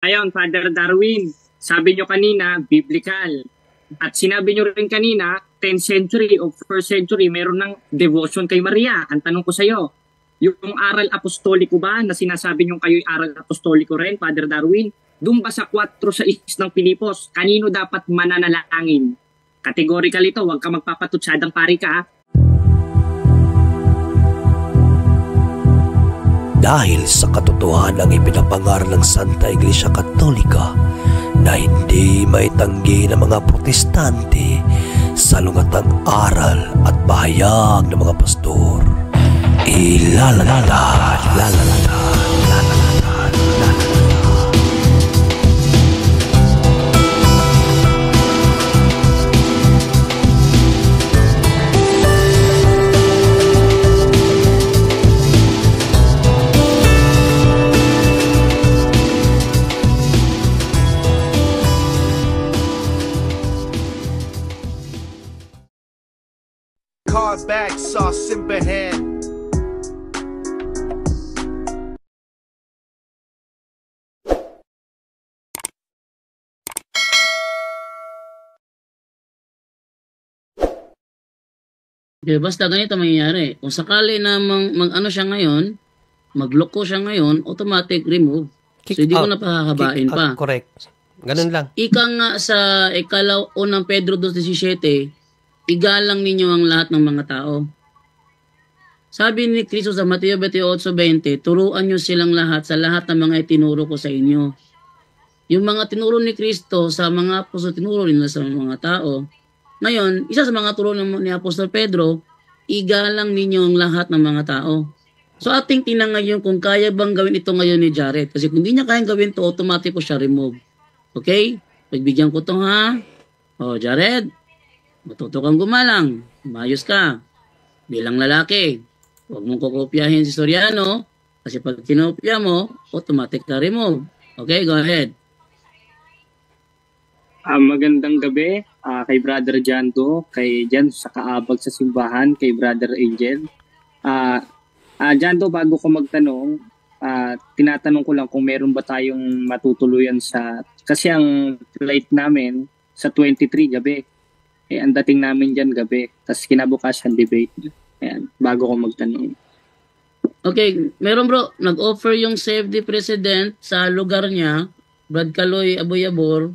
Ayon, Father Darwin, sabi nyo kanina, biblical. At sinabi nyo rin kanina, 10th century o 1st century, meron ng devotion kay Maria. Ang tanong ko sa iyo, yung aral apostoliko ba na sinasabi nyo kayo'y aral apostoliko rin, Father Darwin? Doon ba sa 4 sa is ng Pilipos, kanino dapat mananalangin? Categorical ito, huwag ka magpapatutsadang pari ka, ha? Dahil sa katotohanan ng ipinapangaral ng Santa Iglesia Katolika na hindi maitanggi ng mga protestante sa lungatang aral at bahayag ng mga pastor. Bag sauce simbahan. Okay, basta ganito mangyayari. Kung sakali na mag-ano siya ngayon, magloko siya ngayon, automatic remove. So, hindi ko na pahahabain pa. Correct. Ganun lang. Ika nga sa unang Pedro 2:17, igalang ninyo ang lahat ng mga tao. Sabi ni Kristo sa Mateo 28:20, turuan nyo silang lahat sa lahat ng mga itinuro ko sa inyo. Yung mga tinuro ni Kristo sa mga apostol, tinuro nila sa mga tao. Ngayon, isa sa mga turo ni Apostol Pedro, igalang ninyo ang lahat ng mga tao. So ating tingnan ngayon kung kaya bang gawin ito ngayon ni Jared. Kasi kung hindi niya kayang gawin ito, automatic ko siya remove. Okay? Pagbigyan ko ito ha. O Jared, matuto kang gumalang. Mayos ka. Bilang lalaki. Huwag mong kukopyahin si Soriano. Kasi pag kinopya mo, automatic na remove. Okay, go ahead. Magandang gabi kay Brother Janto, kay Jan sa kaabag sa simbahan, kay Brother Angel. Janto, bago ko magtanong, tinatanong ko lang kung meron ba tayong matutuluyan kasi ang flight namin sa 23 gabi. Ang dating namin dyan gabi. Tapos kinabukasan debate. Ayan, bago ko magtanong. Okay, meron bro, nag-offer yung Save the President sa lugar niya, Brad Caloy Aboyabor,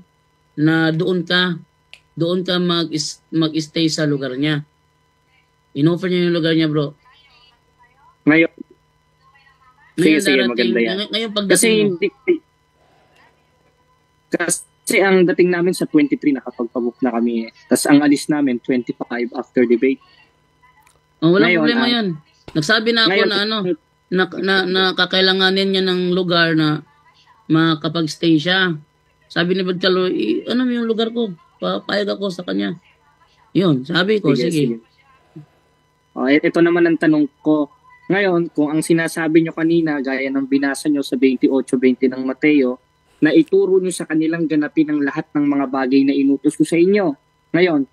na doon ka mag-stay sa lugar niya. In-offer niya yung lugar niya, bro. Ngayon, sige, darating, maganda yan. Ngayon pagdating kasi ang dating namin sa 23, nakapagpabook na kami. Tapos ang alis namin, 25 after debate. Walang problema yun. Nagsabi na ako na kakailanganin niya ng lugar na makapag-stay siya. Sabi ni Brad Caloy, ano yung lugar ko? Papayag ako sa kanya. Yun, sabi ko, sige. Ito naman ang tanong ko. Ngayon, kung ang sinasabi nyo kanina, gaya ng binasa nyo sa 28:20 ng Mateo, na ituro nyo sa kanilang ganapin ang lahat ng mga bagay na inutos ko sa inyo. Ngayon,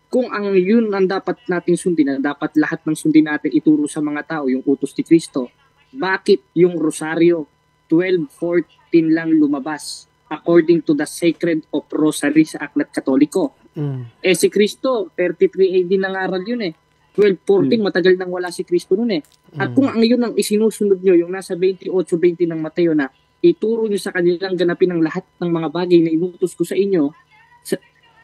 kung ang yun ang dapat natin sundin, dapat lahat ng sundin natin ituro sa mga tao, yung utos ni Kristo, bakit yung rosaryo 12:14 lang lumabas according to the Sacred of Rosary sa Aklat Katoliko? Si Kristo, 33 AD nangaral yun 12:14, matagal nang wala si Kristo nun At kung ang yun ang isinusunod nyo, yung nasa 28:20 ng Mateo na ituro nyo sa kanilang ganapin ang lahat ng mga bagay na inutos ko sa inyo,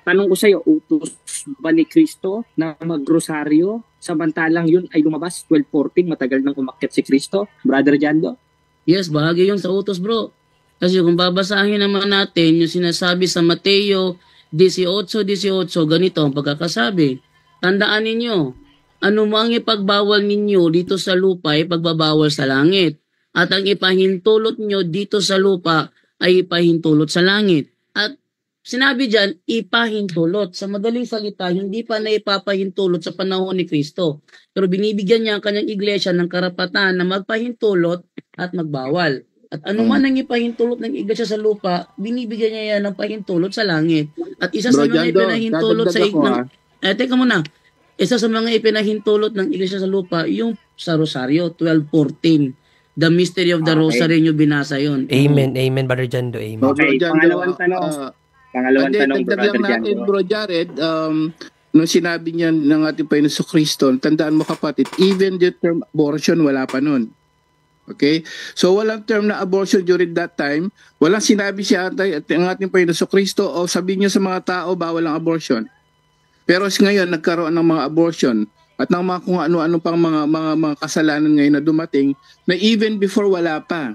tanong ko sa iyo, utos ba ni Kristo na magrosaryo samantalang yun ay lumabas 12:14, matagal nang umakyat si Kristo, Brother Jando? Yes, bahagi yun sa utos, bro. Kasi kung babasahin naman natin yung sinasabi sa Mateo 18:18, ganito ang pagkakasabi. Tandaan ninyo, ano mang ipagbawal ninyo dito sa lupa ay pagbabawal sa langit. At ang ipahintulot nyo dito sa lupa ay ipahintulot sa langit. At sinabi dyan, ipahintulot. Sa madaling salita, hindi pa na ipapahintulot sa panahon ni Kristo. Pero binibigyan niya ang kanyang iglesia ng karapatan na magpahintulot at magbawal. At ano man ang ipahintulot ng iglesia sa lupa, binibigyan niya yan ng pahintulot sa langit. At isa sa mga ipinahintulot sa teka muna. Isa sa mga ipinahintulot ng iglesia sa lupa, yung sa Rosario, 12:14. the mystery of the Okay. rosary nyo binasa yon. Amen, amen, Brother Jando, amen. Okay, Bro Jando, pangalawang tanong. Pangalawang Hindi, tanong, dagdag Brother lang natin, Jando. Bro Jared, nung sinabi niya ng ating Panginoon Kristo, tandaan mo kapatid, even the term abortion, wala pa nun. Okay? So, walang term na abortion during that time. Walang sinabi siya at ang ating Panginoon Kristo, o sabihin niya sa mga tao, bawal ang abortion. Pero ngayon, nagkaroon ng mga abortion at ng mga kung ano-ano pang mga kasalanan ngayon na dumating na even before wala pa.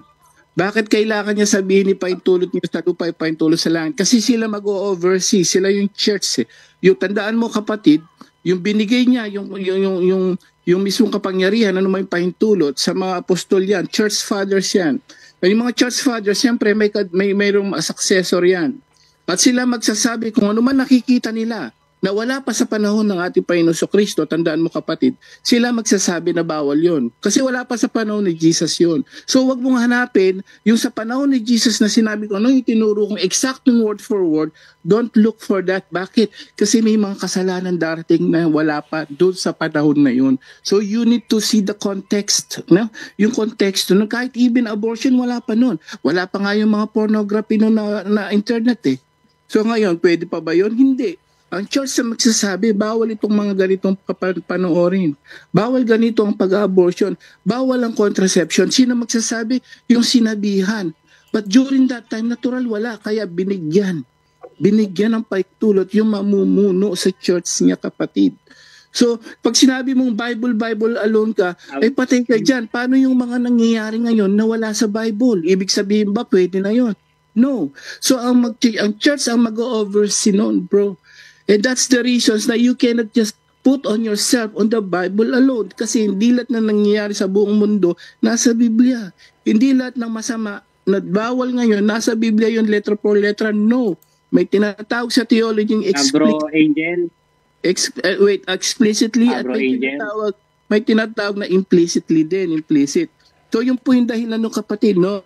Bakit kailangan niya sabihin ipaintulot niyo sa lupa, ipaintulot sa langit? Kasi sila mag-o-oversee, sila yung church. Yung tandaan mo kapatid, yung binigay niya, yung mismong kapangyarihan, ano may pahintulot sa mga apostol yan, church fathers yan. Yung mga church fathers, siyempre mayroong successor yan. At sila magsasabi kung ano man nakikita nila, na wala pa sa panahon ng ating Panginoon Kristo, tandaan mo kapatid, sila magsasabi na bawal yon. Kasi wala pa sa panahon ni Jesus yon. So wag mong hanapin yung sa panahon ni Jesus na sinabi ko, ano yung tinuro kong exacting word for word, don't look for that. Bakit? Kasi may mga kasalanan darating na wala pa doon sa panahon na yun. So you need to see the context. No? Yung context, no? Kahit even abortion, wala pa nun. Wala pa nga yung mga pornography nun na internet eh. So ngayon, pwede pa ba yun? Hindi. Ang church na magsasabi, bawal itong mga ganitong panoorin. Bawal ganito ang pag-abortion. Bawal ang contraception. Sino magsasabi? Yung sinabihan. But during that time, natural wala. Kaya binigyan. Binigyan ng paitulot yung mamumuno sa church niya, kapatid. So, pag sinabi mong Bible alone ka, ay patay ka dyan. Paano yung mga nangyayari ngayon na wala sa Bible? Ibig sabihin ba, pwede na yon? No. So, ang church ang mag-oversee noon, bro. And that's the reasons na you cannot just put on yourself on the Bible alone. Kasi hindi lahat na nangyayari sa buong mundo nasa Biblia. Hindi lahat ng masama na bawal ngayon nasa Biblia yung letra por letra. No. May tinatawag sa theology yung Bro Angel. explicitly at Bro Angel. may tinatawag na implicitly din, implicit. So yung po yung dahilan ng kapatid, no,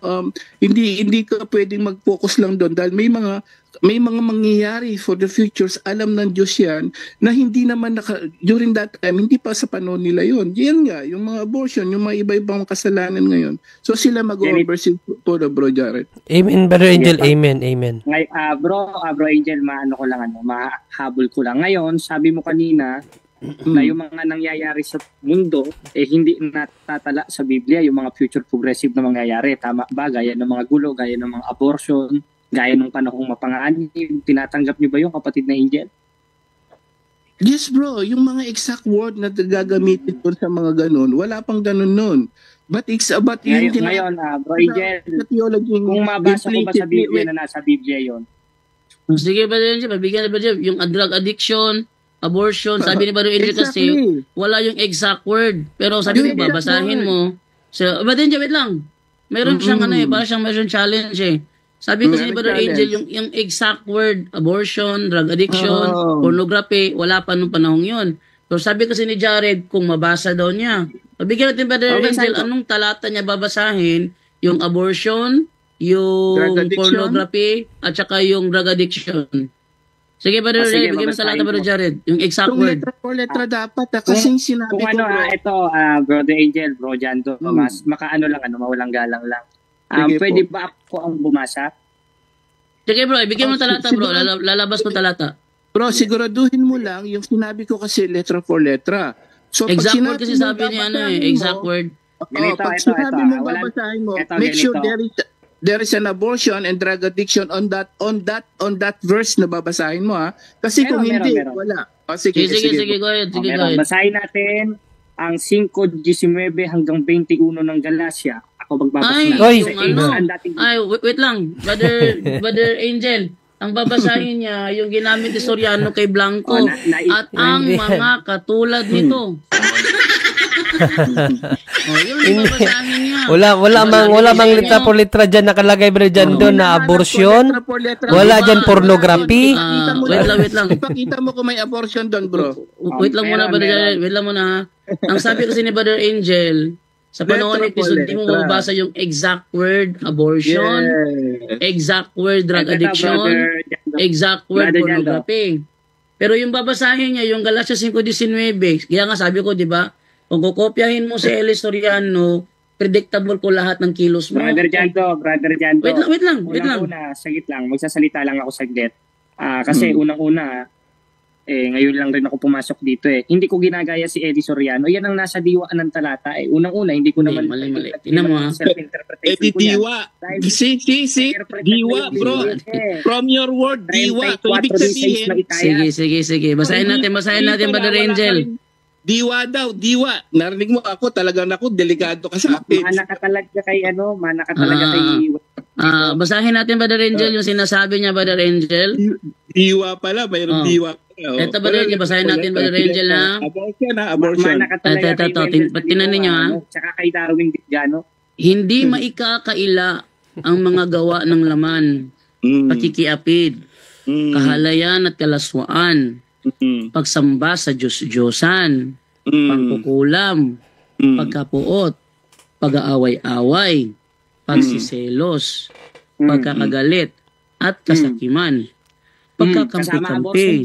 hindi ka pwedeng mag-focus lang doon dahil may mga mangyayari for the futures, alam ng Diyos yan, na hindi naman during that time, hindi pa sa panahon nila yun. Yan nga, yung mga abortion, yung mga iba-ibang kasalanan ngayon. So sila mag-oversee po na, Bro Jared. Amen, Brother Angel, amen, amen. Bro Angel, mahabol ko lang. Ngayon, sabi mo kanina, na yung mga nangyayari sa mundo hindi natatala sa Biblia, yung mga future progressive na mangyayari. Tama ba? Gaya ng mga gulo, gaya ng mga abortion, gaya ng panahong mapanganib. Tinatanggap niyo ba yung kapatid na Angel? Yes bro, yung mga exact word na gagamitin doon sa mga ganun, wala pang ganun nun. But Ngayon, Bro Angel, kung mabasa ko ba sa Biblia na nasa Biblia yon? Sige ba din siya, mabigyan na ba din yung drug addiction, abortion, sabi ni Brother Angel kasi wala yung exact word. Pero sabi ko, babasahin mo. So, but then, wait lang. Meron siyang meron challenge eh. Sabi kasi ni Brother Angel, yung exact word, abortion, drug addiction, pornography, wala pa nung panahong yun. So sabi kasi ni Jared, kung mabasa daw niya. Mabigyan natin Brother Angel, anong talata niya babasahin? Yung abortion, yung pornography, at saka yung drug addiction. Sige, Brother Jared, bigyan mo talata, Brother Jared. Yung exact word. Letra por letra dapat. Kasi sinabi kung ko, ito, Brother Angel, Bro Jando, mas makaano lang, mawalang galang lang. Pwede ba ako ang bumasa? Sige bro, ibigay mo talata bro, lalabas mo talata. Bro, siguraduhin mo lang, yung sinabi ko kasi letra for letra. So, exact word kasi sabi niya exact word. Pag sinabi mo babasahin mo, make sure there is an abortion and drug addiction on that verse na babasahin mo ha. Kasi kung hindi, wala. Sige, go ahead. Basahin natin ang 5:19 hanggang 21 ng Galacia. Ako magbabasa. Wait lang. Brother Angel, ang babasahin niya yung ginamit ni Soriano kay Blanco at ang mga katulad nito. Yun babasahin niya. Wala mang letra por letra dyan nakalagay bro dyan doon na abortion. Wala dyan pornography. Wait lang. Ipakita mo kung may abortion doon, bro. Wait lang muna, Brother. Wait lang muna. Ang sabi kasi ni Brother Angel, sa panahon ng episode, hindi mo mababasa yung exact word abortion, exact word drug addiction, exact word pornography. Pero yung babasahin niya, yung Galacia 5:19, kaya nga sabi ko, di ba, kung kukopyahin mo si Eli Soriano, predictable ko lahat ng kilos mo. Brother Jando. Wait lang. Unang-una, saglit lang. Magsasalita lang ako saglit. Kasi unang-una, ngayon lang rin ako pumasok dito Hindi ko ginagaya si Eddie Soriano. Yan ang nasa diwa ng talata Unang-una, hindi ko naman... Mali. Tingnan mo Eddie Diwa. Si. Diwa, bro. From your word, Diwa. So, ibig sabihin... Sige. Basahin natin, Brother Angel. Diwa daw, Diwa. Narinig mo ako, talagang delikado ka sa akin. Mana ka talaga kay kay... Basahin natin, Brother Angel, yung sinasabi niya, Brother Angel. Diwa pala, mayroong diwa. Ito, Brother Angel, basahin natin, Brother Angel, ha? Abortion. Mana ka talaga kay Tingnan ninyo, ha? Tsaka kay Darwin Gano. Hindi maikakaila ang mga gawa ng laman, pakikiapid, kahalayan at kalaswaan, pagsamba sa Diyos-Diyosan, pagkukulam, pagkapuot, pag-aaway-away, pagsiselos, pagkakagalit, at kasakiman, pagkakampi-kampi.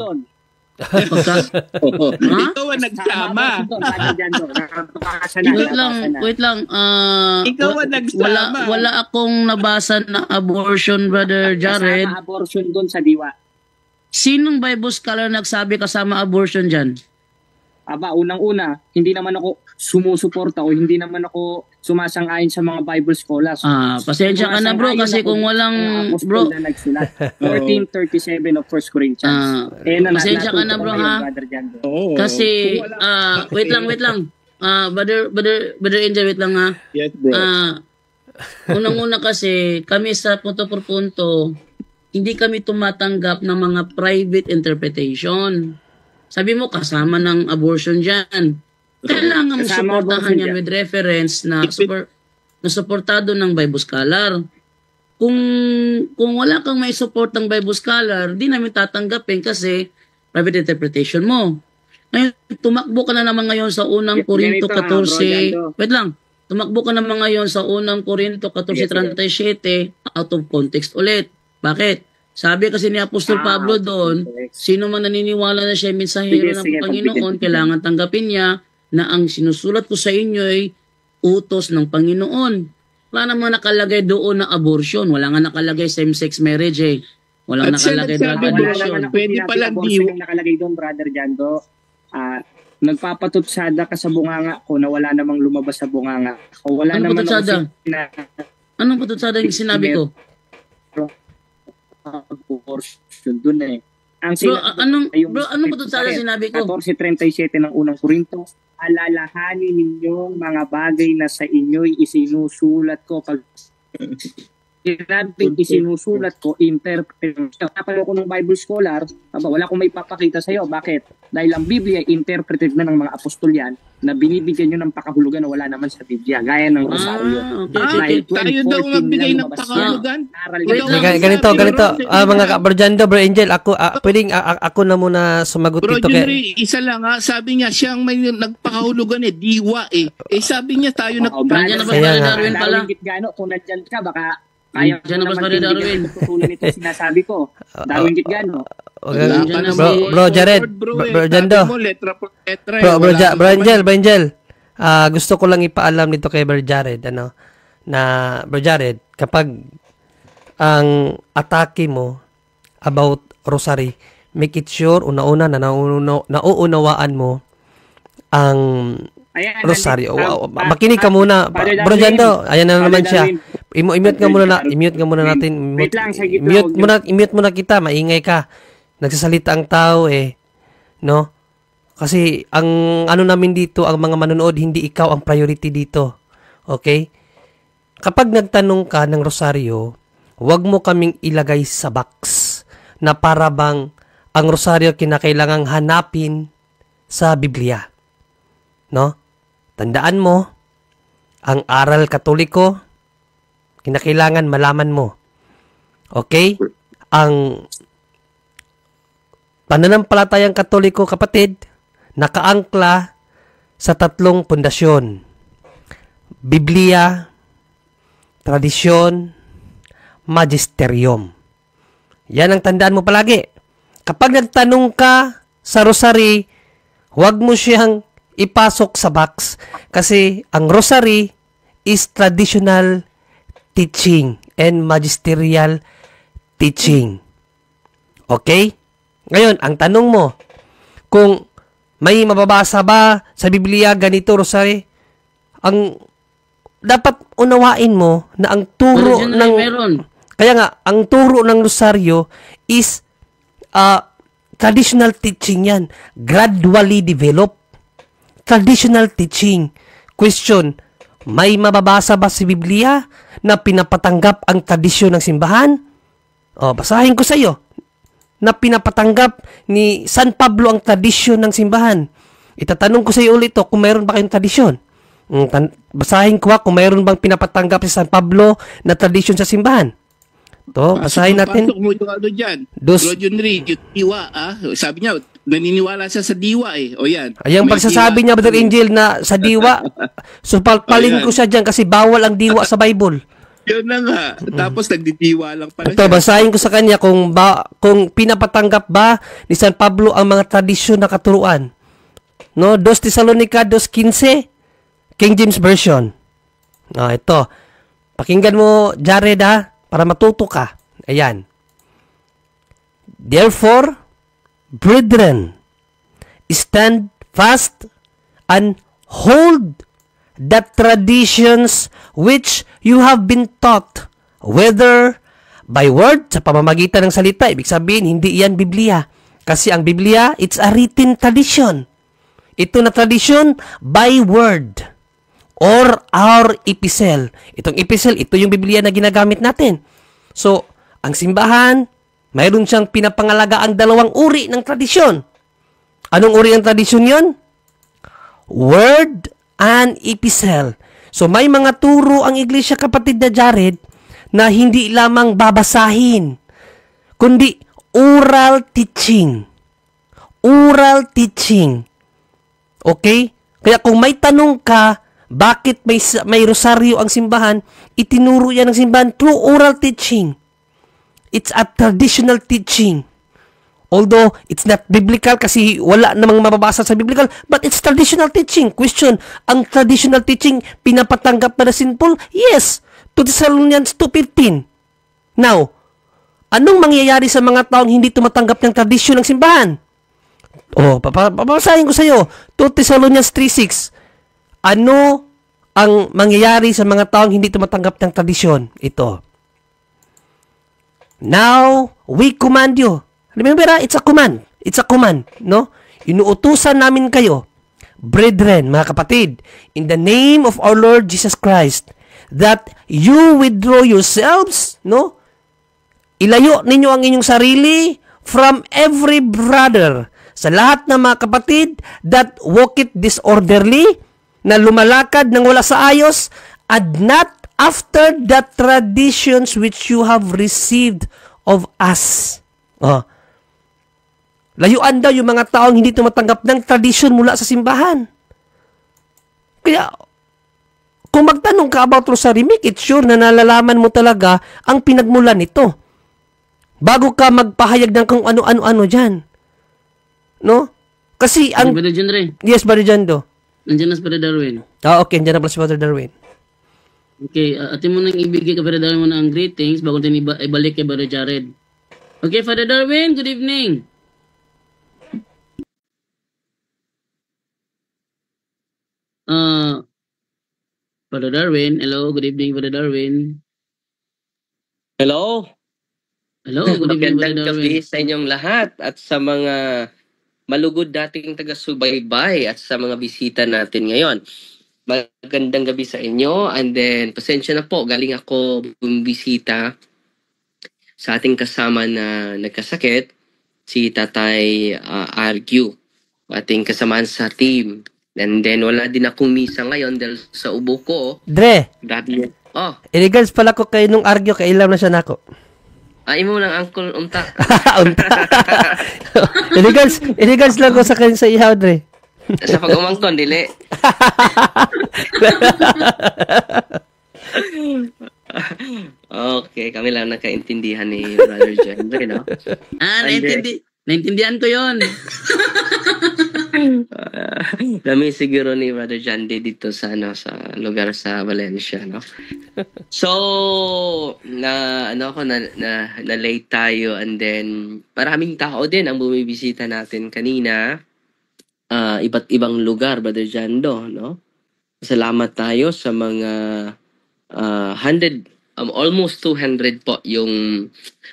Ikaw ang nagsama. Wait lang. Ikaw ang nagsama. Wala akong nabasa na abortion, Brother Jared. Kasama abortion doon sa diwa. Sinong Bible scholar nagsabi kasama abortion dyan? Unang-una, hindi naman ako sumusuporta o hindi naman ako sumasang-ayon sa mga Bible scholars. Pasensya ka na bro kasi kung walang bro. 14:37 of 1 Corinthians. Pasensya ka na bro ha. Kasi wait lang. Brother Angel, wait lang ha. Yes bro. Unang-una kasi kami sa punto por punto hindi kami tumatanggap ng mga private interpretation. Sabi mo, kasama ng abortion dyan. Kailangan mo supportahan yan with reference na suportado ng Bible scholar. Kung wala kang may support ng Bible scholar, di namin tatanggapin kasi private interpretation mo. Ngayon, tumakbo ka na naman ngayon sa unang Korinto 14. Wait lang. Tumakbo ka naman ngayon sa unang Korinto 14:37 out of context ulit. Bakit? Sabi kasi ni Apostol Pablo doon, sino man naniniwala na siya mensahero ng Panginoon, kailangan tanggapin niya na ang sinusulat ko sa inyo ay utos ng Panginoon. Wala namang nakalagay doon na abortion. Wala nga nakalagay same-sex marriage Walang nakalagay drug addiction. Pwede pala diwa. Nakalagay doon, Brother Jando. Nagpapatutsada ka sa bunganga ko na wala namang lumabas sa bunganga. Wala Anong naman patutsada? Anong patutsada yung sinabi ko? Abortion doon anong patutsada sinabi ko? 14:37 ng unang Korinto, alalahanin ninyong mga bagay na sa inyo'y isinusulat ko pag isinusulat ko, interpret. Napalo ko ng Bible scholar, wala akong may papakita sa'yo. Bakit? Dahil ang Biblia, interpreted na ng mga apostol yan, na binibigyan nyo ng pakahulugan na wala naman sa Biblia. Gaya ng Rosario. Tayo daw magbigay ng pakahulugan? Ganito. Mga Brojando, Bro Angel, pwedeng ako na muna sumagot dito. Bro Henry, isa lang ha. Sabi niya, siyang may nagpakahulugan diwa sabi niya tayo Nandiyan na ba si Darwin pala? Kung nandyan ka, baka kaya Diyan na ba si Darwin? Tutulan ito sinasabi ko. Darwin Gitgano. Bro Jared, Bro Jando. Bro Angel, gusto ko lang ipaalam nito kay Bro Jared, na Bro Jared, kapag ang atake mo about rosary, make it sure, una-una na nauunawaan mo ang rosaryo. Makinig ka muna. Bro Jando, ayan na naman siya. I-mute ka muna natin. I-mute muna kita, maingay ka. Nagsasalita ang tao no? Kasi ang namin dito, ang mga manonood, hindi ikaw ang priority dito. Okay? Kapag nagtanong ka ng rosaryo, huwag mo kaming ilagay sa box na para bang ang rosaryo kinakailangang hanapin sa Biblia. No? Tandaan mo, ang aral Katoliko, kinakailangan malaman mo. Okay? Ang pananampalatayang Katoliko, kapatid, nakaangkla sa 3 pundasyon. Biblia, tradisyon, magisterium. Yan ang tandaan mo palagi. Kapag nagtanong ka sa rosary, huwag mo siyang ipasok sa box kasi ang rosary is traditional teaching and magisterial teaching. Okay? Ngayon, ang tanong mo, kung may mababasa ba sa Biblia ganito, Rosary, ang dapat unawain mo na ang turo ng meron. kaya nga ang turo ng rosaryo is traditional teaching yan, gradually develop. Traditional teaching. Question, may mababasa ba sa Biblia na pinapatanggap ang tradisyon ng simbahan? Basahin ko sa iyo na pinapatanggap ni San Pablo ang tradisyon ng simbahan. Itatanong ko sa iyo ulit kung mayroon ba kayong tradisyon. Basahin ko kung mayroon bang pinapatanggap si San Pablo na tradisyon sa simbahan. Basahin natin. Pasok mo yung ano dyan. John Ray, yung diwa, sabi niya, naniniwala siya sa diwa O yan. Ayang pagsasabi niya, Brother Angel, na sa diwa, so palpalin ko siya dyan kasi bawal ang diwa sa Bible. Yun na nga. Tapos nagdidiwa lang pala siya. Basahin ko sa kanya kung pinapatanggap ba ni San Pablo ang mga tradisyon na katuruan. 2 Tesalonica 2:15, King James Version. Ito. Pakinggan mo, Jared, para matuto ka. Ayan. Therefore, brethren, stand fast and hold the traditions which you have been taught, whether by word, sa pamamagitan ng salita. Ibig sabihin, hindi yan Biblia. Kasi ang Biblia, it's a written tradition. Ito na tradition by word or our epistle. Itong epistle, ito yung Biblia na ginagamit natin. So, ang simbahan, mayroon siyang pinapangalagaan dalawang uri ng tradisyon. Anong uri ng tradisyon yon? Word and epistle. So, may mga turo ang iglesia, kapatid na Jared, na hindi lamang babasahin, kundi oral teaching. Oral teaching. Okay? Kaya kung may tanong ka, bakit may rosaryo ang simbahan, itinuro yan ng simbahan through oral teaching. It's a traditional teaching. Although, it's not biblical kasi wala namang mababasa sa biblical, but it's traditional teaching. Question, ang traditional teaching, pinapatanggap na St. Paul? Yes. 2 Thessalonians 2:15. Now, anong mangyayari sa mga taong hindi tumatanggap ng tradisyon ng simbahan? Papasahin ko sa iyo. 2 Thessalonians 3:6. Ano ang mangyayari sa mga taong hindi tumatanggap ng tradisyon? Ito. Now, we command you. Remember, it's a command. It's a command, no? Inuutusan namin kayo, brethren, mga kapatid, in the name of our Lord Jesus Christ, that you withdraw yourselves, no? Ilayo ninyo ang inyong sarili from every brother, sa lahat ng mga kapatid that walketh disorderly, na lumalakad ng wala sa ayos, and not after the traditions which you have received of us. Layuan daw yung mga taong hindi tumatanggap ng tradisyon mula sa simbahan. Kaya, kung magtanong ka about rosary, make it sure na nalalaman mo talaga ang pinagmulan nito. Bago ka magpahayag ng kung ano-ano dyan. No? Kasi ang... Brother John Ray. Yes, Brother Jando. Nandiyan na si Brother Darwin. Okay, nandiyan na pala si Brother Darwin. Okay, atin mo nang ibigay ka Brother Darwin mo ng greetings bago natin ibalik kay Brother Jared. Okay, Father Darwin, good evening. Brother Darwin, hello, good evening, Brother Darwin. Hello. Hello, good evening, Brother Magandang Darwin. gabi sa inyong lahat at sa mga malugod dating taga-subaybay at sa mga bisita natin ngayon. Magandang gabi sa inyo, and then pasensya na po, galing ako bumisita sa ating kasama na nagkasakit, si Tatay Argue, ating kasamaan sa team. And then wala din akong misa ngayon dahil sa ubo ko. Dre, in-regards pala ko kayo nung Argue, kailam na siya nako. Imo lang uncle unta. Unta. in-regards lang ko sa kanya sa ihaw, Dre. Sa pag-umangkon, dili. Okay, kami lang nagkaintindihan ni Brother Jendre, no? Naintindihan ko yon. Nami siguro ni Brother John Day dito sa sa lugar sa Valencia, no? So, na late tayo, and then maraming tao din ang bumibisita natin kanina. Iba't ibang lugar, Brother Jando, no? Salamat tayo sa mga 100, almost 200 po yung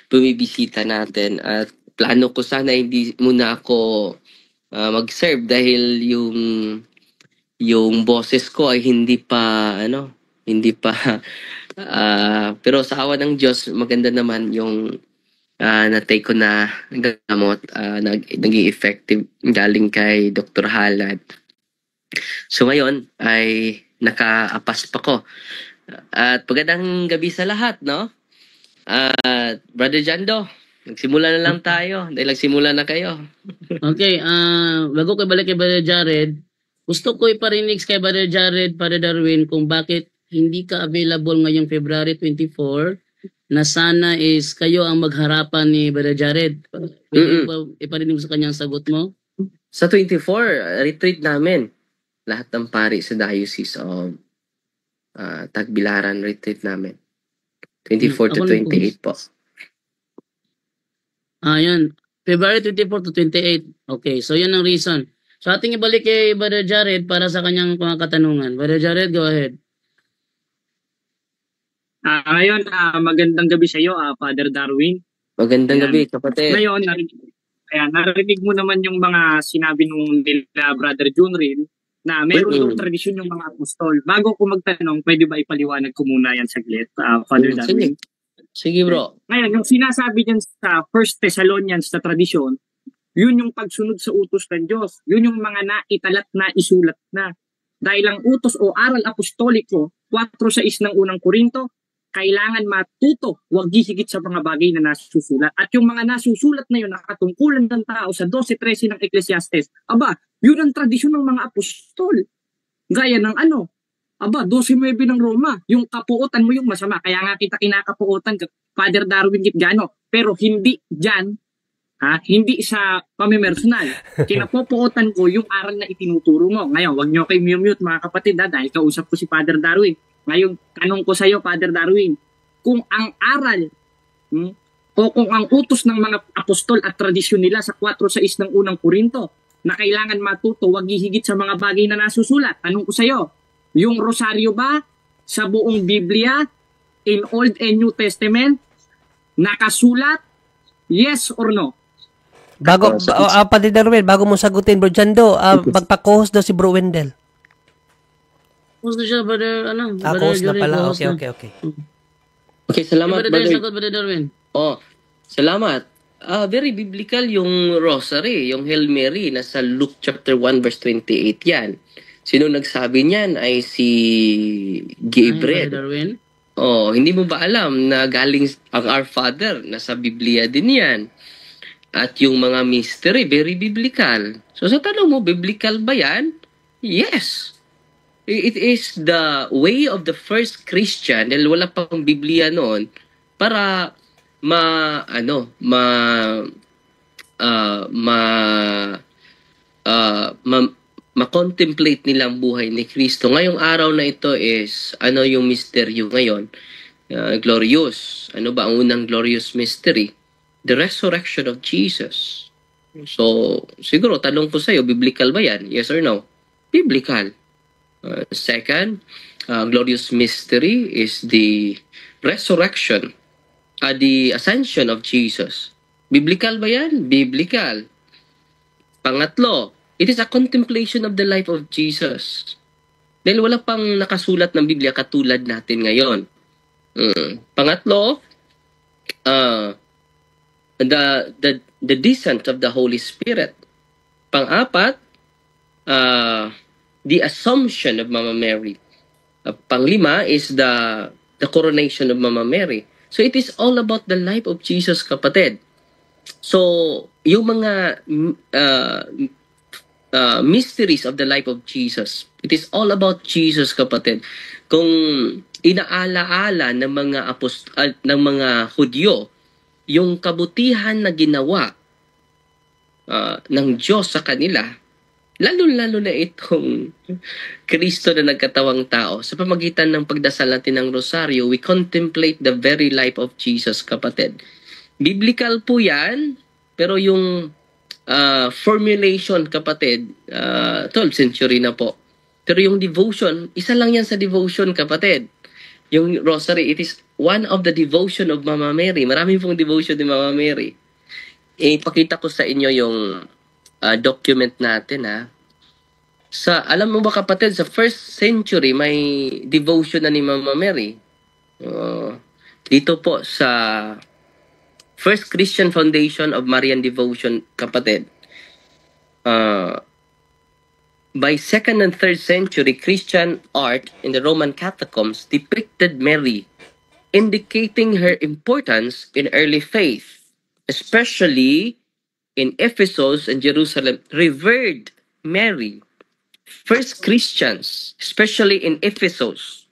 bumibisita natin. At plano ko sana hindi muna ako mag-serve dahil yung boses ko ay hindi pa pero sa awa ng Diyos maganda naman yung na-take ko na gamot, naging effective galing kay Dr. Halad. So ngayon ay nakaapas pa ko. At magandang gabi sa lahat, no? Brother Jando, nagsimula na lang tayo dahil nagsimula na kayo. Okay, bago ko balik kay Brother Jared, gusto ko iparinig kay Brother Jared, Brother Darwin, kung bakit hindi ka available ngayong February 24, na sana is kayo ang magharapan ni Brother Jared. Pwede ba iparinig mo sa kanya ang sagot mo? Sa 24, retreat namin. Lahat ng pari sa Diocese of Tagbilaran, retreat namin. 24 to 28 po. Yan. February 24 to 28. Okay, so yan ang reason. So ating ibalik kay Brother Jared para sa kanyang mga katanungan. Brother Jared, go ahead. Ngayon, magandang gabi sa iyo, Father Darwin. Magandang gabi, kapatid. Ngayon, narinig mo naman yung mga sinabi nung nila Brother Junrin na meron yung tradisyon yung mga apostol. Bago ko magtanong, pwede ba ipaliwanag ko muna yan saglit, Father Darwin? Sige bro. Ngayon, yung sinasabi niyan sa 1 Thessalonians sa tradisyon, yun yung pagsunod sa utos ng Diyos. Yun yung mga naitalat na isulat na. Dahil ang utos o aral apostoliko, 4:6 ng unang Korinto, kailangan matuto, huwag higit sa mga bagay na nasusulat. At yung mga nasusulat na yun, nakatungkulan ng tao sa 12:13 ng Ecclesiastes, yun ang tradisyon ng mga apostol. Gaya ng 12:9 ng Roma, yung kapuotan mo yung masama. Kaya nga kita kinakapuotan, Father Darwin Gitgano. Pero hindi dyan, hindi sa pamimersonal. Kinapupuotan ko yung aral na itinuturo mo. Ngayon, wag nyo kayo mute mga kapatid, dahil kausap ko si Father Darwin. Ngayon, tanong ko sa iyo, Father Darwin, kung ang aral o kung ang utos ng mga apostol at tradisyon nila sa 4:6 ng unang Korinto na kailangan matuto, wag higit sa mga bagay na nasusulat. Tanong ko sa iyo, yung rosaryo ba sa buong Biblia, in Old and New Testament, nakasulat? Yes or no? Padre Darwin, bago mo sagutin, Bro Jando, magpa-co-host daw si Bro Wendell. Host na siya, Brother, host na pala. Okay. Okay, salamat, Brother. Brother Darwin. Salamat. Very biblical yung rosary, yung Hail Mary, nasa Luke chapter 1 verse 28 yan. Sino nagsabi niyan ay si Gabriel. Brother Darwin. Hindi mo ba alam na galing ang Our Father, nasa Biblia din yan. At yung mga mystery, very biblical. So sa tanong mo, biblical ba yan? Yes. It is the way of the first Christian, dahil wala pang Biblia noon, para ma-contemplate nilang buhay ni Kristo. Ngayong araw na ito is, yung misteryo ngayon? Glorious. Ano ba ang unang glorious mystery? The resurrection of Jesus. So, siguro, tanong ko sa'yo, biblical ba yan? Yes or no? Biblical. Second, glorious mystery is the resurrection, the ascension of Jesus. Biblical ba yan? Biblical. Pangatlo, it is a contemplation of the life of Jesus. Dahil wala pang nakasulat ng Biblia katulad natin ngayon. Pangatlo, the descent of the Holy Spirit. Pang-apat, the assumption of Mama Mary. Panglima is the coronation of Mama Mary. So it is all about the life of Jesus, kapatid. So yung mga mysteries of the life of Jesus, it is all about Jesus, kapatid. Kung inaalaala ng mga ng mga Hudyo yung kabutihan na ginawa ng Diyos sa kanila, lalo-lalo na itong Kristo na nagkatawang tao. Sa pamagitan ng pagdasal natin ng rosaryo, we contemplate the very life of Jesus, kapatid. Biblical po yan, pero yung formulation, kapatid, 12th century na po. Pero yung devotion, isa lang yan sa devotion, kapatid. Yung rosary, it is one of the devotion of Mama Mary. Maraming pong devotion ni Mama Mary. Ipakita ko sa inyo yung document natin, ha. Alam mo ba, kapatid, sa 1st century, may devotion na ni Mama Mary. Dito po sa First Christian Foundation of Marian Devotion, kapatid. By 2nd and 3rd century, Christian art in the Roman catacombs depicted Mary, indicating her importance in early faith, especially in Ephesus and Jerusalem, revered Mary. First Christians, especially in Ephesus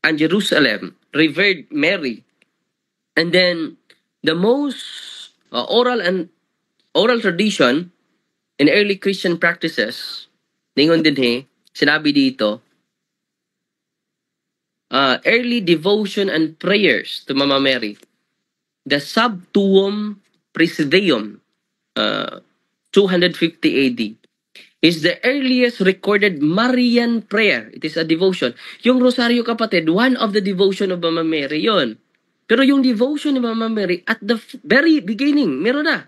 and Jerusalem, revered Mary. And then the most oral tradition in early Christian practices, ningon din sinabi dito, early devotion and prayers to Mama Mary. The Sub Tuum Presidium, 250 AD, is the earliest recorded Marian prayer. It is a devotion. Yung rosaryo, kapatid, one of the devotion of Mama Mary yon. Pero yung devotion ni Mama Mary at the very beginning, meron na.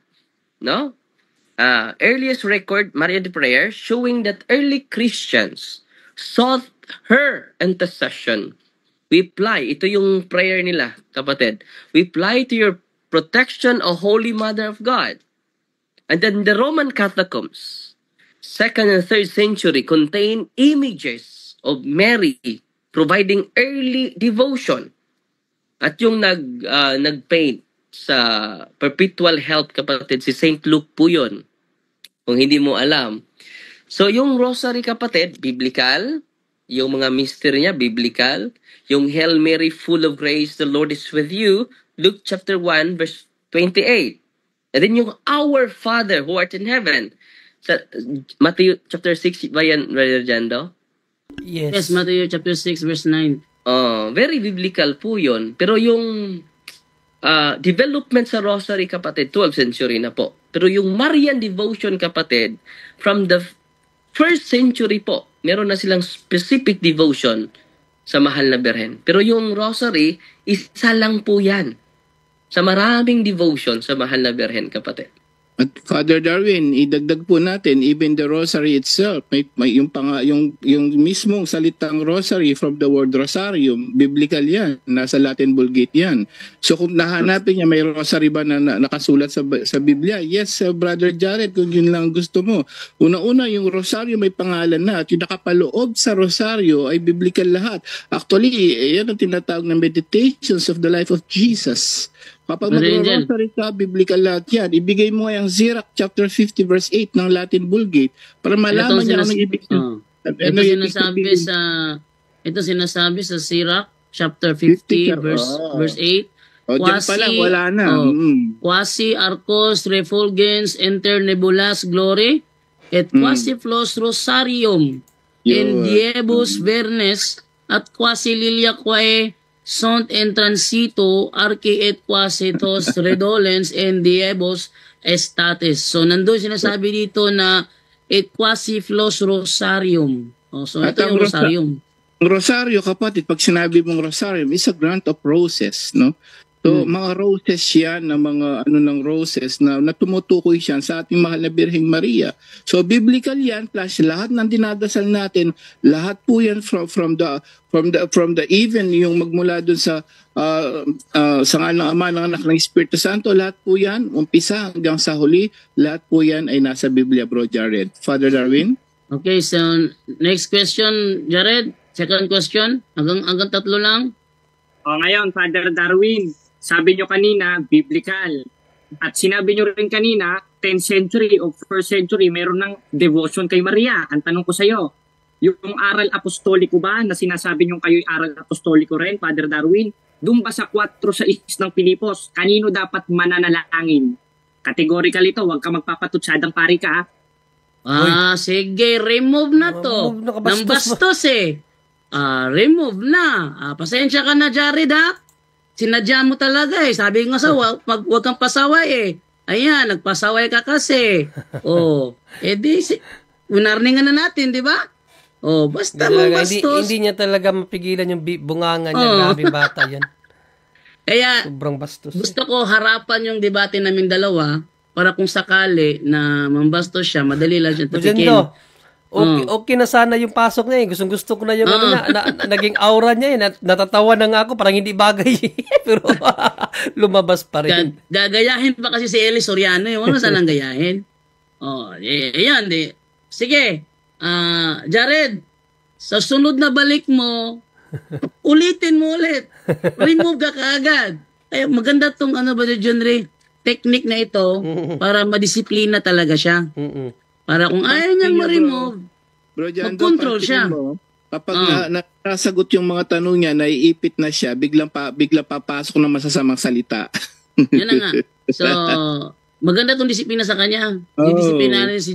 No? Earliest record, Marian prayer, showing that early Christians sought her intercession. We apply, ito yung prayer nila, kapatid. We apply to your protection, O Holy Mother of God. And then the Roman catacombs, 2nd and 3rd century, contain images of Mary providing early devotion. At yung nag-paint sa Perpetual Help, kapatid, si St. Luke po yun. Kung hindi mo alam. So, yung rosary, kapatid, biblical. Yung mga mystery niya, biblical. Yung Hail Mary, full of grace, the Lord is with you. Luke chapter 1, verse 28. And then yung Our Father who art in heaven. Sa Matthew chapter 6, ba yan, Brother Jando? Yes, Matthew chapter 6, verse 9. Very biblical po yun. Pero yung development sa rosary, kapatid, 12th century na po. Pero yung Marian devotion, kapatid, from the 1st century po, meron na silang specific devotion sa Mahal na Birhen. Pero yung rosary, isa lang po yan sa maraming devotion sa Mahal na Birhen, kapatid. At Father Darwin, idagdag po natin, even the rosary itself, may yung mismong salitang rosary from the word rosarium, biblical yan, nasa Latin Vulgate yan. So kung nahanapin niya, may rosary ba na nakasulat sa Biblia? Yes, Brother Jared, kung yun lang gusto mo. Una-una, yung rosaryo may pangalan na, at yung nakapaloob sa rosaryo ay biblical lahat. Actually, yan ang tinatawag na meditations of the life of Jesus. Kapag mag-rosary ka, biblical lahat yan. Ibigay mo yung Sirach chapter 50 verse 8 ng Latin Vulgate para malaman niya ang ibig ito sinasabi sa Sirach chapter 50 verse 8. Diyan pa lang, wala na. Quasi arcos refulgens inter nebulas glory et quasi flos rosarium in diebus vernes at quasi lilia quae sont en transito archi et quasitos redolens en diebus estates. So nandun sinasabi dito na et quasi flos rosarium. So ito yung rosarium. Ang rosaryo, kapatid, pag sinabi mong rosarium, is a grant of roses, no? So, mga roses yan, na mga ng roses na tumutukoy siya sa ating mahal na Birheng Maria. So, biblical yan, plus lahat ng dinadasal natin, lahat po yan from the even yung magmula dun sa ngalan ng Ama, ng Anak, ng Espiritu Santo, lahat po yan, umpisa hanggang sa huli, lahat po yan ay nasa Biblia, Bro Jared. Father Darwin? Okay, so next question, Jared. Second question, hanggang tatlo lang. Ngayon, Father Darwin, sabi nyo kanina, biblical. At sinabi nyo rin kanina, 10th century o 1st century, meron ng devotion kay Maria. Ang tanong ko sa iyo, yung aral apostoliko ba na sinasabi nyo kayo'y aral apostoliko rin, Father Darwin? Doon ba sa 4:6 ng Pilipos, kanino dapat mananalangin? Categorical ito, huwag ka magpapatutsadang pari ka. Sige, remove na to. Remove na, Nang kabastos mo. bastos eh. Remove na. Pasensya ka na, Jared, ha? Sinadya mo talaga eh. Sabi nga sa wag kang pasaway eh. Ayan, nagpasaway ka kasi. Winarningan na natin, di ba? Basta Hindi, bastos. hindi niya talaga mapigilan yung bunganga niya. Grabe bata yan. Kaya, Sobrang bastos. gusto ko harapan yung debate namin dalawa para kung sakali na mambastos siya, madali lang siya tapikin. Magendo. Okay na sana yung pasok niya eh. Gusto ko na yung ano niya, naging aura niya eh. Natatawa na nga ako, parang hindi bagay. Pero lumabas pa rin. Gagayahin pa kasi si Eli Soriano. Ano sanang gayahin? Ayan. Sige. Jared, sa sunod na balik mo, ulitin mo ulit. Remove ka kaagad. Ay, maganda tong genre, technique na ito para madisiplina talaga siya. Para kung ayaw niyang ma-remove, Bro Jando, mag-control siya. Kapag nasagot yung mga tanong niya, naiipit na siya, biglang papasok ng masasamang salita. Yan na nga. So, maganda tong disiplina sa kanya. Hindi disiplinahin si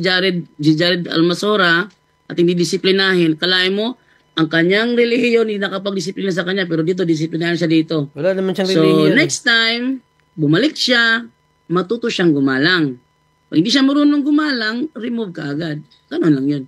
Jared Almasora at hindi disiplinahin. Kalahin mo, ang kanyang relihiyon hindi nakapag-disiplina sa kanya, pero dito, disiplinahin siya dito. Wala naman siyang So, relihiyon. next time, bumalik siya, matuto siyang gumalang. Pag hindi siya marunong gumalang, remove ka agad. Ganun lang yun.